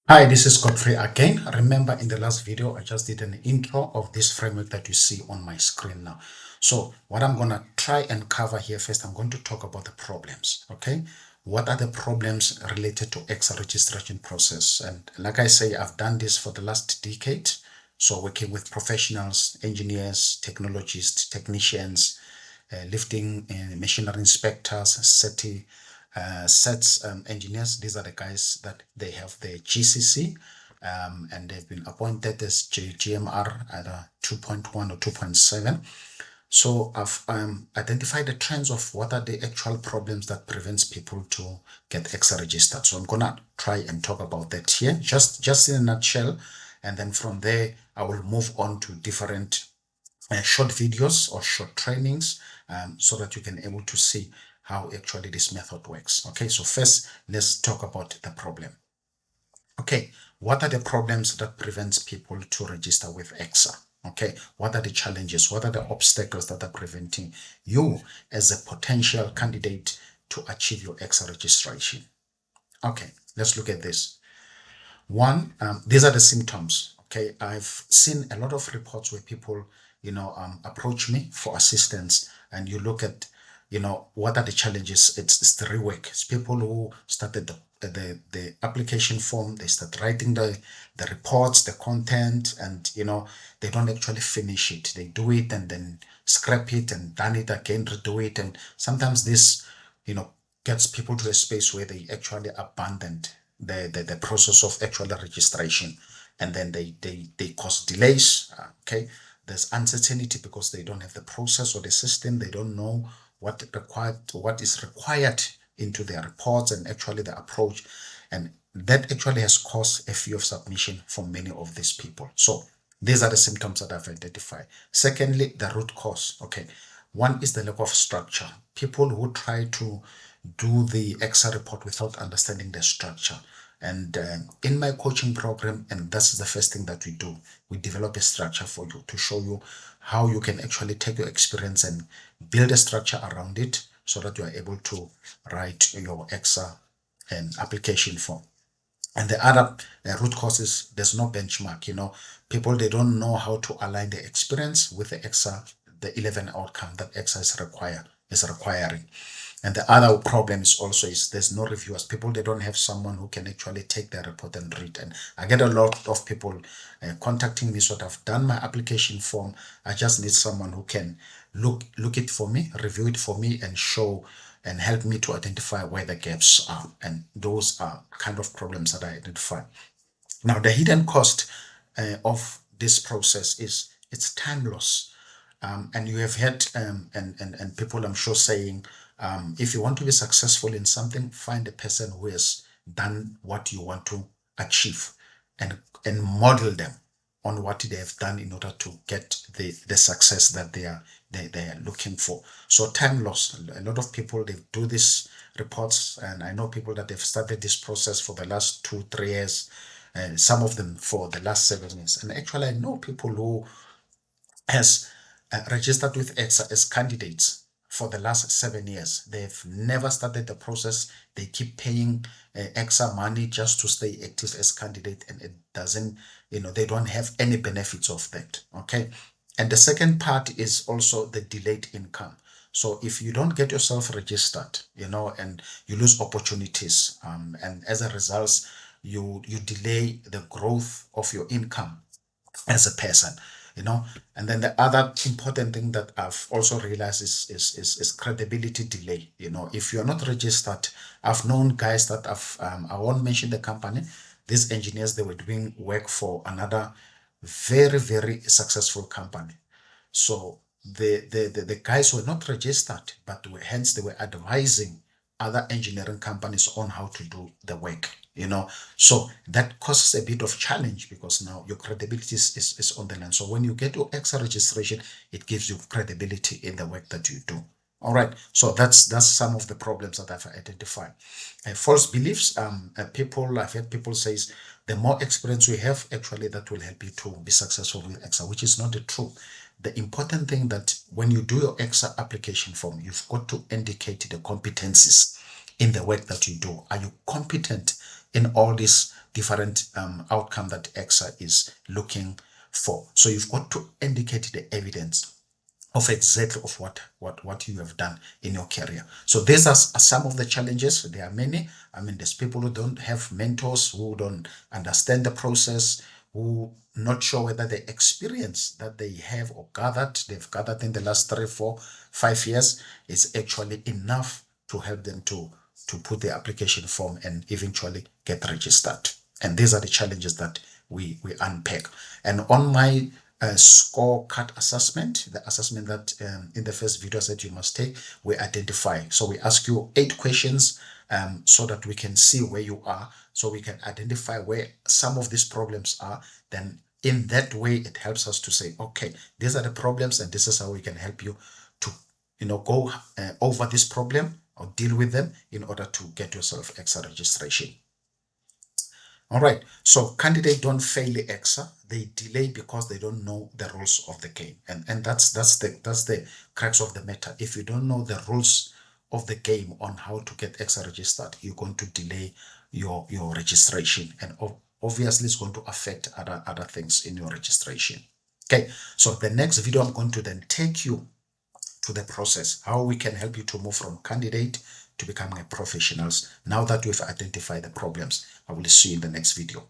Hi, this is Godfrey again. Remember in the last video, I just did an intro of this framework that you see on my screen now. So what I'm going to try and cover here first, I'm going to talk about the problems, okay? What are the problems related to ECSA registration process? And like I say, I've done this for the last decade. So working with professionals, engineers, technologists, technicians, lifting machinery inspectors, sets engineers. These are the guys that they have the GCC, and they've been appointed as GMR either 2.1 or 2.7. So I've identified the trends of what are the actual problems that prevents people to get EXA registered. So I'm gonna try and talk about that here, just in a nutshell, and then from there I will move on to different short videos or short trainings, so that you can able to see how actually this method works. Okay, so first let's talk about the problem. Okay, what are the problems that prevents people to register with EXA? Okay, what are the challenges? What are the obstacles that are preventing you as a potential candidate to achieve your EXA registration? Okay, let's look at this. One, these are the symptoms. Okay, I've seen a lot of reports where people, approach me for assistance, and you look at, what are the challenges? It's the rework. It's people who started the application form. They start writing the reports, the content, and they don't actually finish it. They do it and then scrap it and done it again, redo it, and sometimes this, you know, gets people to a space where they actually abandoned the process of actual registration, and then they cause delays. Okay, there's uncertainty because they don't have the process or the system. They don't know what is required into their reports and actually the approach, and that actually has caused a few of submission for many of these people. So these are the symptoms that I've identified. Secondly, the root cause. Okay, one is the lack of structure. People who try to do the EXA report without understanding the structure. And in my coaching program, and that's the first thing that we do, we develop a structure for you to show you how you can actually take your experience and build a structure around it so that you are able to write your EXA and application form. And the other root causes, there's no benchmark. People, they don't know how to align the experience with the EXA, the 11 outcome that EXA is requiring. And the other problem is there's no reviewers. People, they don't have someone who can actually take their report and read. And I get a lot of people contacting me. So I've done my application form. I just need someone who can look it for me, review it for me, and show and help me to identify where the gaps are. And those are kind of problems that I identify. Now, the hidden cost of this process is it's time loss. And you have heard and people, I'm sure, saying, if you want to be successful in something, find a person who has done what you want to achieve, and model them on what they have done in order to get the success that they are looking for. So time loss. A lot of people, they do these reports, and I know people that have started this process for the last 2 3 years, and some of them for the last 7 years. And actually, I know people who has registered with EXA as candidates for the last 7 years. They've never started the process. They keep paying EXA money just to stay active as candidate, and it doesn't, they don't have any benefits of that. Okay. And the second part is also the delayed income. So if you don't get yourself registered, and you lose opportunities, and as a result, you delay the growth of your income as a person, you know and then the other important thing that I've also realized is credibility delay. If you're not registered, I've known guys that I won't mention the company. These engineers, they were doing work for another very very successful company. So the guys were not registered, but hence they were advising other engineering companies on how to do the work. So that causes a bit of challenge because now your credibility is on the line. So when you get your EXA registration, it gives you credibility in the work that you do. All right, so that's some of the problems that I've identified. False beliefs. I've heard people says the more experience we have, actually, that will help you to be successful with EXA, which is not the truth. The important thing that when you do your EXA application form, you've got to indicate the competencies in the work that you do. Are you competent in all these different outcome that ECSA is looking for. So you've got to indicate the evidence of exactly of what you have done in your career. So these are some of the challenges. There are many. I mean, there's people who don't have mentors, who don't understand the process, who not sure whether the experience that they have or they've gathered in the last 3, 4, 5 years is actually enough to help them to put the application form and eventually get registered. And these are the challenges that we unpack. And on my scorecard assessment, the assessment that in the first video I said you must take, we identify. So we ask you 8 questions so that we can see where you are, so we can identify where some of these problems are. Then in that way, it helps us to say, okay, these are the problems and this is how we can help you to, go over this problem or deal with them in order to get yourself ECSA registration. All right. So candidates don't fail the ECSA. They delay because they don't know the rules of the game. And that's the crux of the matter. If you don't know the rules of the game on how to get ECSA registered, you're going to delay your registration. And obviously it's going to affect other things in your registration. Okay. So the next video, I'm going to then take you to the process, how we can help you to move from candidate to becoming a professionals. Now that we've identified the problems, I will see you in the next video.